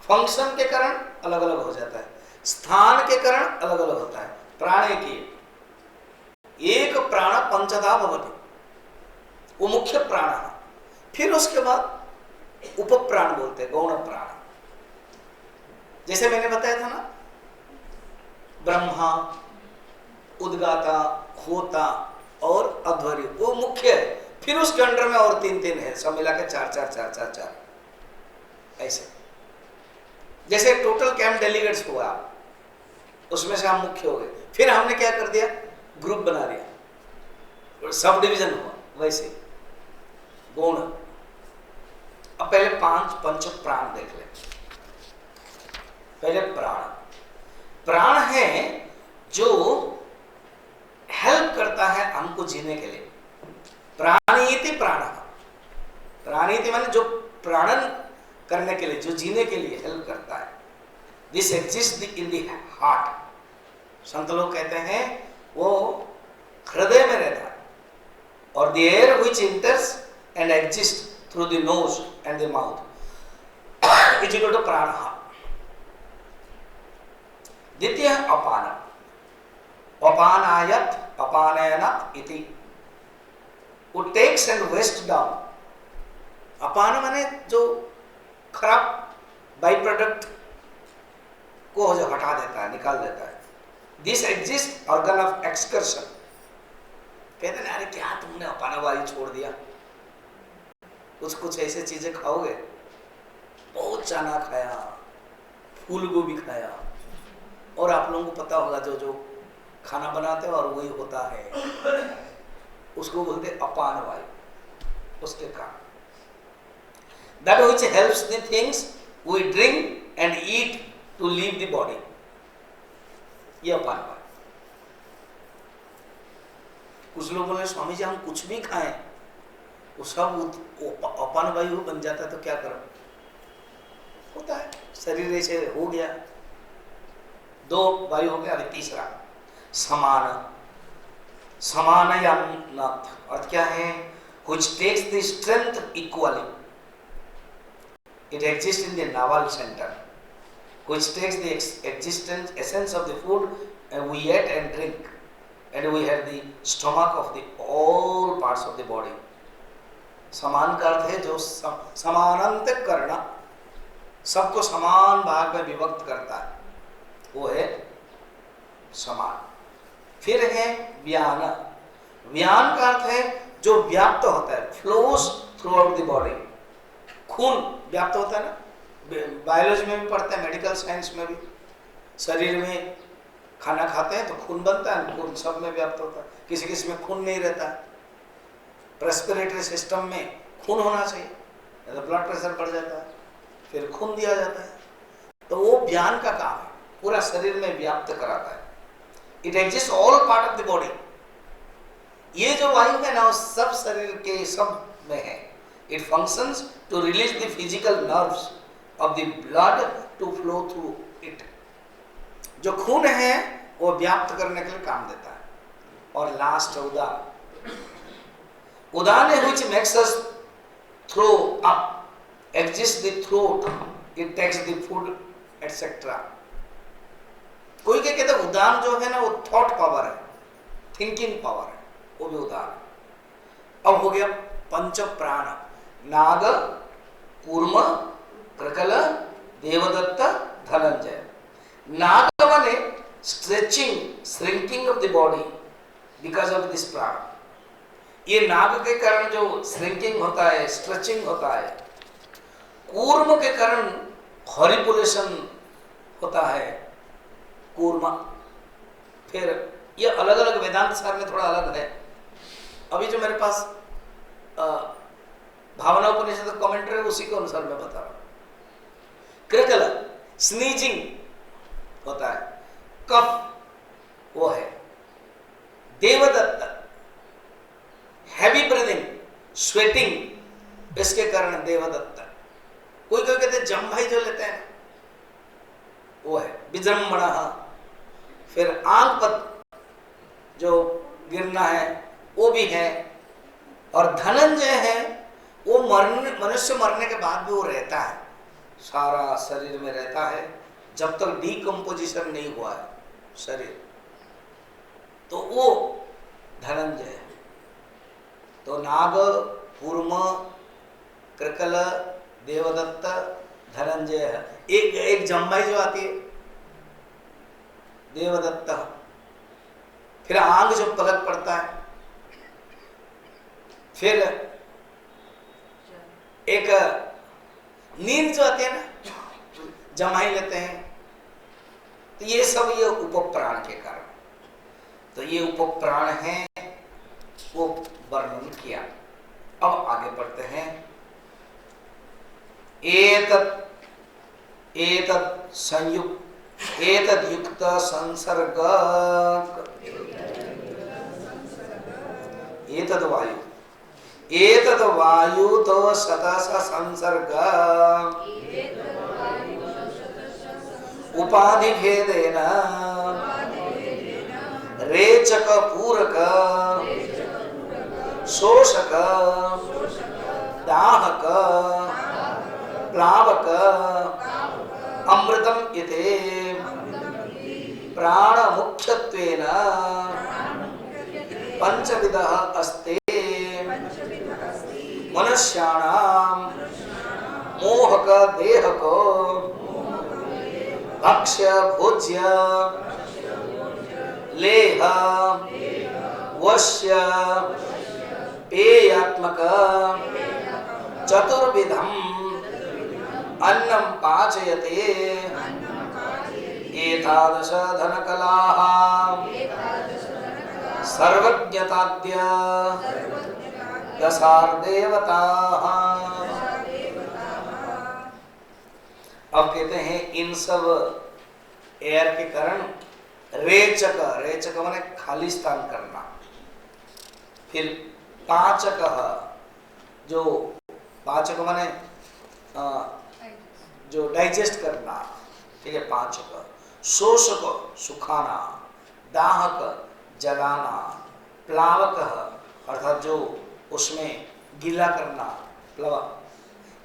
S1: फंक्शन के कारण अलग अलग हो जाता है, स्थान के कारण अलग अलग होता है। प्राण एक ही, एक प्राण पंचधा भवति, वो मुख्य प्राण है। फिर उसके बाद उप प्राण बोलते हैं, गौण प्राण। जैसे मैंने बताया था ना, ब्रह्मा, उद्गाता, होता और अध्वर्यु वो मुख्य है। फिर उसके अंडर में और 3 है, सब मिला के 4 ऐसे। जैसे टोटल कैंप डेलीगेट्स हुआ, उसमें से हम मुख्य हो गए, फिर हमने क्या कर दिया, ग्रुप बना दिया, सब डिवीजन हुआ। वैसे गौण। अब पहले 5 पंच प्राण देख ले। पहले प्राण, प्राण है जो हेल्प करता है हमको जीने के लिए। प्राणीति प्राण, प्राणीति माने जो प्राणन करने के लिए, जो जीने के लिए हेल्प करता है। This exist in the heart. संत लोग कहते हैं वो हृदय में रहता है। और the air which enters and exist through the nose and the mouth is equal to prana. द्वितीय अपान, अपानायत, अपानयनत इति, वो टेक्स एंड वेस्ट डाउन। अपान माने जो खराब बाई प्रोडक्ट को जो हटा देता है, निकाल देता है। This exist organ of excursion. कहते हैं अरे क्या तुमने अपान वायु छोड़ दिया, कुछ ऐसे चीजें खाओगे, बहुत चना खाया, फूल गोभी खाया, और आप लोगों को पता होगा जो जो खाना बनाते हो और वही होता है, उसको बोलते अपान वायु। उसके कारण that which helps the things we drink and eat to leave the body, ये अपान वायु। कुछ लोग बोले स्वामी जी हम कुछ भी खाएं वो सब अपान वायु बन जाता है, तो क्या करो? होता है, शरीर ऐसे हो गया। 2 वायु हो गया, अभी तीसरा समान। समानयनत अर्थ क्या है? which takes the strength equally. It exists in the navel center, which takes the existence essence of the food we eat and drink, and we have the stomach of the all parts of the body. समान का अर्थ है जो समानांतर करना, सबको समान भाग में विभक्त करता है, वो है समान। फिर है व्यान। व्यान का अर्थ है जो व्याप्त होता है, flows through out the body. खून व्याप्त होता है ना, बायोलॉजी में भी पढ़ते हैं, मेडिकल साइंस में भी। शरीर में खाना खाते हैं तो खून बनता है, खून सब में व्याप्त होता है। किसी किसी में खून नहीं रहता है। रेस्पिरेटरी सिस्टम में खून होना चाहिए, तो ब्लड प्रेशर बढ़ जाता है, फिर खून दिया जाता है। तो वो ज्ञान का काम है, पूरा शरीर में व्याप्त कराता है। It exist all part of the body. ये जो वायु है ना वो सब शरीर के सब में है। It functions to release the physical nerves of the blood to flow through it. जो खून है वो व्याप्त करने के लिए काम देता है। और लास्ट उदान, उदान है which makes us throw up, exist the throat, it takes the food etc. कोई के कहते उदान जो है ना वो थॉट पावर है, थिंकिंग पावर है, वो भी उदान है। अब हो गया पंच प्राण, नाग, कूर्म, कृकल, देवदत्त, धनंजय। नाग माने stretching, shrinking of the body because of this प्राण। ये नाग के कारण जो श्रिंकिंग होता है, स्ट्रेचिंग होता है। कूर्म के कारण हॉरिपुलेशन होता है, कूर्मा। फिर ये अलग अलग वेदांत सार में थोड़ा अलग है। अभी जो मेरे पास भावना उपनिषद कमेंट्री है उसी के अनुसार मैं बता रहा हूं। कृकल स्नीजिंग होता है, कफ वो है। देवदत्त हैवी ब्रीदिंग, स्वेटिंग, इसके कारण देवदत्त। कोई कोई कहते जम्भाई जो लेते हैं वो है विजृंभण। फिर आंख पर जो गिरना है वो भी है। और धनंजय है वो मनुष्य मरने के बाद भी वो रहता है, सारा शरीर में रहता है जब तक डीकम्पोजिशन नहीं हुआ है शरीर, तो वो धनंजय है। तो नाग, कूर्म, कृकल, देवदत्त, धनंजय है। एक जम्बाई जो आती है देवदत्त। फिर आंग जो पलक पड़ता है। फिर एक नींद जो आती है ना, जमाई लेते हैं। तो ये सब ये उपप्राण के कारण, तो ये उपप्राण है वो वर्णन किया। अब आगे बढ़ते हैं। एतत् संयुक्त, एतद् युक्त संसर्ग, एतद् वायु, एतद् वायु तो शतस संसर्ग उपाधि भेदेन रेचक पूरक शोषक दाहक प्लावक अमृतम इति प्राण मुख्यत्वेन पंचविधः अस्ति मनुष्याणां मोहक देहक भक्ष्य भोज्य लेह वश्य पेयात्मक चतुर्विधम अन्नम पाचयते एतादश धनकलाः सर्वज्ञताद्य दशार्देवताः। अब कहते हैं इन सब एयर के कारण रेचक, रेचक माने खाली स्थान करना। फिर पाचक, जो पाचक माने जो डाइजेस्ट करना, ठीक है, पाचक। शोषक सुखाना, दाहक जलाना, प्लावक अर्थात जो उसमें गीला करना, प्लव,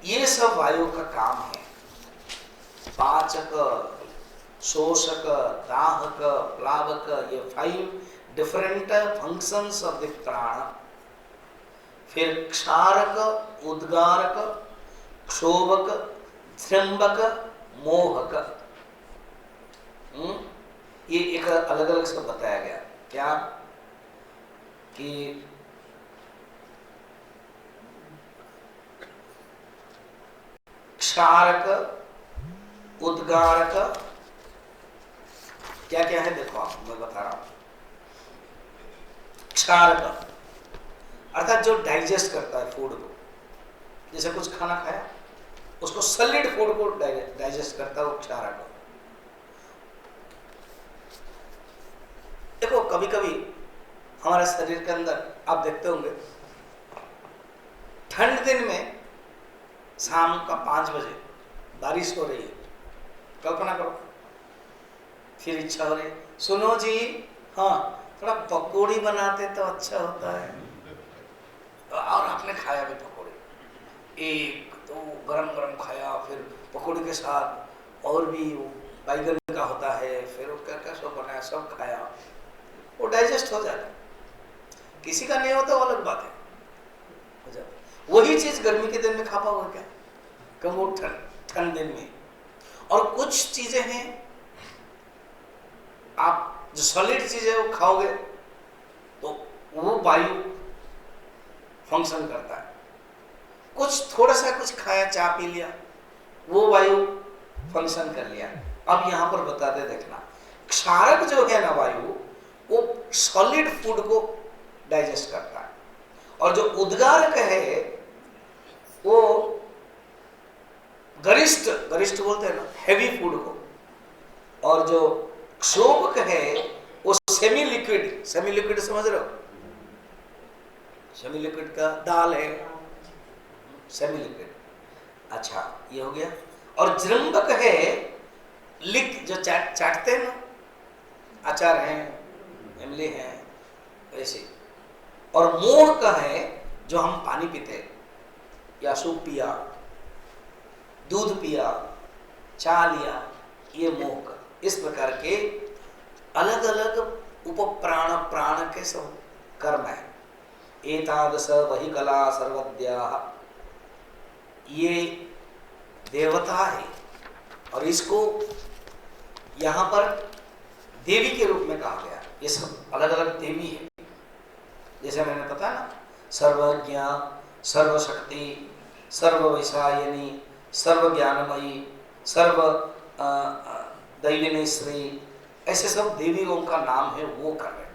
S1: ये सब वायु का काम है। पाचक, शोषक, दाहक, प्लावक, ये 5 डिफरेंट फंक्शंस ऑफ द प्राण। फिर क्षारक, उद्गारक, क्षोभक, जृंभक, मोहक, ये एक अलग अलग से बताया गया। क्या कि क्षारक, उद्गारक क्या क्या है देखो आप, मैं बता रहा हूं। क्षारक अर्थात जो डाइजेस्ट करता है फूड को, जैसे कुछ खाना खाया उसको सॉलिड फूड को डाइजेस्ट करता है वो क्षारक। देखो कभी कभी हमारे शरीर के अंदर आप देखते होंगे ठंड दिन में शाम का 5 बजे बारिश हो रही है, कल्पना करो, फिर इच्छा हो रही है, सुनो जी हाँ थोड़ा पकौड़ी बनाते तो अच्छा होता है, और आपने खाया भी पकौड़ी, एक तो गरम गरम खाया, फिर पकौड़ी के साथ और भी वो बैगन का होता है, फिर वो क्या क्या सब बनाया, सब खाया, वो डाइजेस्ट हो जाता है। किसी का नहीं होता वो अलग बात है, हो जाता। वही चीज गर्मी के दिन में खा पाओगे क्या? कब वो ठंड दिन में। और कुछ चीजें हैं आप जो सॉलिड चीज है वो खाओगे तो वो वायु फंक्शन करता है, कुछ थोड़ा सा कुछ खाया, चाय पी लिया, वो वायु फंक्शन कर लिया। अब यहां पर बताते देखना, क्षारक जो है ना वायु, वो सॉलिड फूड को डाइजेस्ट करता है, और जो उद्गारक है वो गरिष्ठ बोलते हैं ना, हैवी फूड को, और जो क्षोभक है वो सेमी लिक्विड समझ रहे हो, सेमी लिक्विड का दाल है, सेमी लिक्विड। अच्छा ये हो गया। और जृंबक है लिक, जो चाटते हैं ना, अचार है, इमली है, ऐसे। और मोह का है जो हम पानी पीते या सूप पिया, दूध पिया, चा लिया, ये मोह का। इस प्रकार के अलग अलग उपप्राण प्राण के सब कर्म है। एतादृश वही कला सर्वद्या, ये देवता है, और इसको यहाँ पर देवी के रूप में कहा गया। ये सब अलग अलग देवी है, जैसे मैंने बताया ना, सर्वज्ञ, सर्वशक्ति, सर्ववैशायनी, सर्व ज्ञानमयी, सर्व दैविनी श्री, ऐसे सब देवियों का नाम है, वो कर रहे हैं।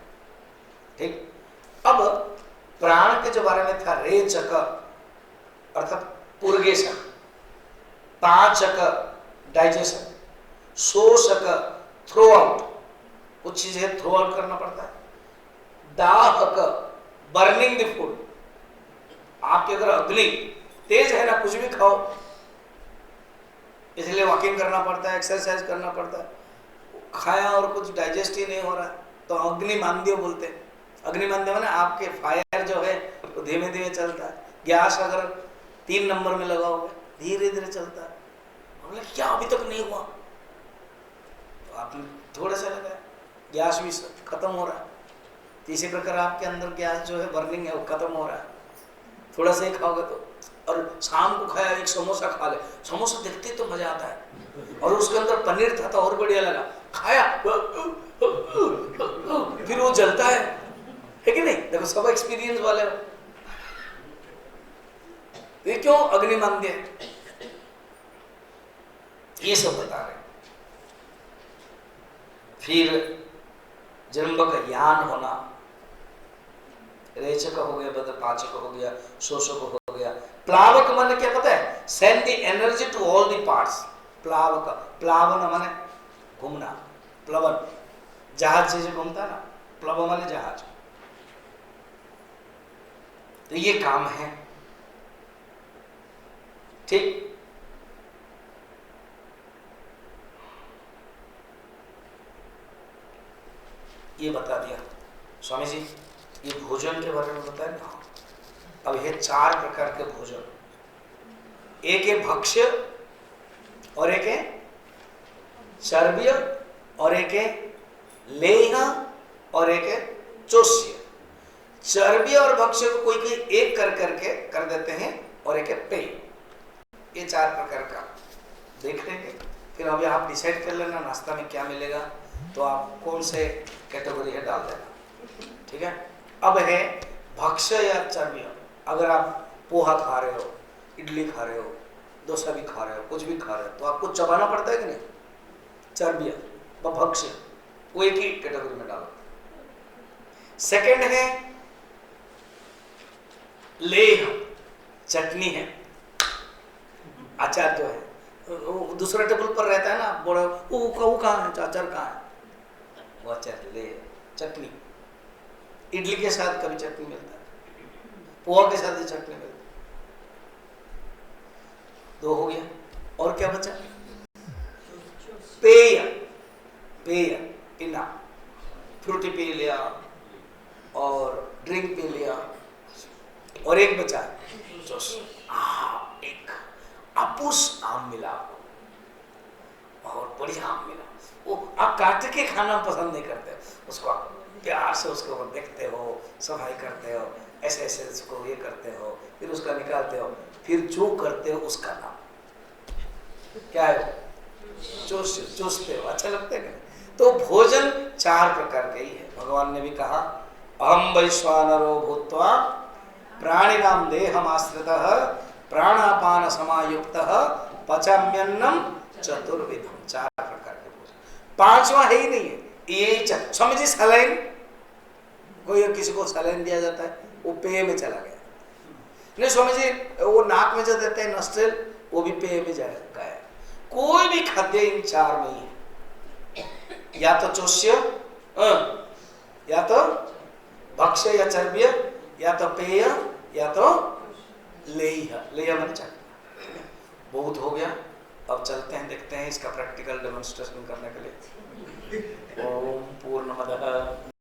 S1: ठीक। अब प्राण के जो बारे में था, रेचक अर्थात पुर्गेशन, पाचक डाइजेशन, शोषक थ्रो आउट, कुछ चीजें थ्रो आउट करना पड़ता है, दाहक बर्निंग द फूड, आपके अगर अग्नि तेज है ना, कुछ भी खाओ, इसलिए वॉकिंग करना पड़ता है, एक्सरसाइज करना पड़ता है, खाया और कुछ डाइजेस्ट ही नहीं हो रहा है तो अग्निमांद्य बोलते हैं। अग्निमांद्य माने आपके फायर जो है वो धीमे धीमे चलता है। गैस अगर 3 नंबर में लगाओगे धीरे धीरे चलता है, बोले क्या अभी तक नहीं हुआ, तो आपने थोड़ा सा लगाया, गैस भी खत्म हो रहा है। तो इसी प्रकार आपके अंदर गैस जो है बर्निंग है वो खत्म हो रहा है, थोड़ा सा ही खाओगे तो। और शाम को खाया, एक समोसा खा ले, समोसा देखते तो मजा आता है, और उसके अंदर पनीर था तो और बढ़िया लगा, खाया फिर वो जलता है कि नहीं? देखो सब एक्सपीरियंस वाले हो, ये क्यों अग्निमांद्य, ये सब बता रहे। फिर जृंबक ज्ञान होना, रेचक हो गया, पाचक हो गया, शोषक हो गया। प्लावक माने क्या पता है? Send the energy to all the parts. प्लावक, प्लावन माने घूमना, प्लवन, जहाज से घूमता ना, प्लव माने जहाज। तो ये काम है। ठीक। ये बता दिया स्वामी जी, ये भोजन के बारे में बताया ना। अब ये 4 प्रकार के भोजन, एक है भक्ष्य, और एक है चर्बीय, और एक है लेह, और एक है चोष्य। चर्बीय और भक्ष्य को कोई एक कर करके कर देते हैं, और एक है पेय। ये 4 प्रकार का देख लेंगे। फिर अभी आप डिसाइड कर लेना नाश्ता में क्या मिलेगा, तो आप कौन से कैटेगरी है डाल देना। ठीक है। अब है भक्ष्य या चर्बीय। अगर आप पोहा खा रहे हो, इडली खा रहे हो, डोसा भी खा रहे हो, कुछ भी खा रहे हो, तो आपको चबाना पड़ता है कि नहीं? चर्बीय व भक्ष्य, वो एक ही कैटेगरी में डालो। सेकंड है लेह, चटनी है, अचार जो है दूसरा टेबल पर रहता है ना, बड़ा वो कहाँ है, अचार कहाँ है, वो अचार ले। चटनी, इडली के साथ कभी चटनी मिलता है, पोहा के साथ ही चटनी मिलती है। 2 हो गया। और क्या बचा? पेय, पेय इना, फ्रूटी पी लिया और ड्रिंक पी लिया। और एक बचा जूस। एक अपुस आम मिला और बढ़िया आम मिला, वो आप काट के खाना पसंद नहीं करते, उसको आप प्यार से उसके ऊपर देखते हो, सफाई करते हो, ऐसे ऐसे उसको ये करते हो, फिर उसका निकालते हो, फिर जो करते हो उसका नाम क्या है? चूसते हो। अच्छा लगता है क्या? तो भोजन 4 प्रकार के ही है। भगवान ने भी कहा अहम वैश्वानरो भूत्वा प्राणिनाम देहमाश्रितः प्राणापान समायुक्तः पचाम्यन्नम चतुर्विधम। 4 प्रकार के भोजन, 5वां है ही नहीं है। ये स्वामी जी सलाइन, कोई किसी को सलाइन दिया जाता है, वो पेय में चला गया। नहीं स्वामी जी, वो नाक में जो देते हैं नस्ट्रेल, वो भी पेय में जाएगा। कोई भी खाद्य इन 4 में ही है, या तो चोष्य, या तो भक्ष्य या चर्ब्य, या तो पेय, या तो लेह्य। लेह्य मन चटनी। बहुत हो गया, अब चलते हैं, देखते हैं इसका प्रैक्टिकल डेमोन्स्ट्रेशन करने के लिए। ओम पूर्णमदः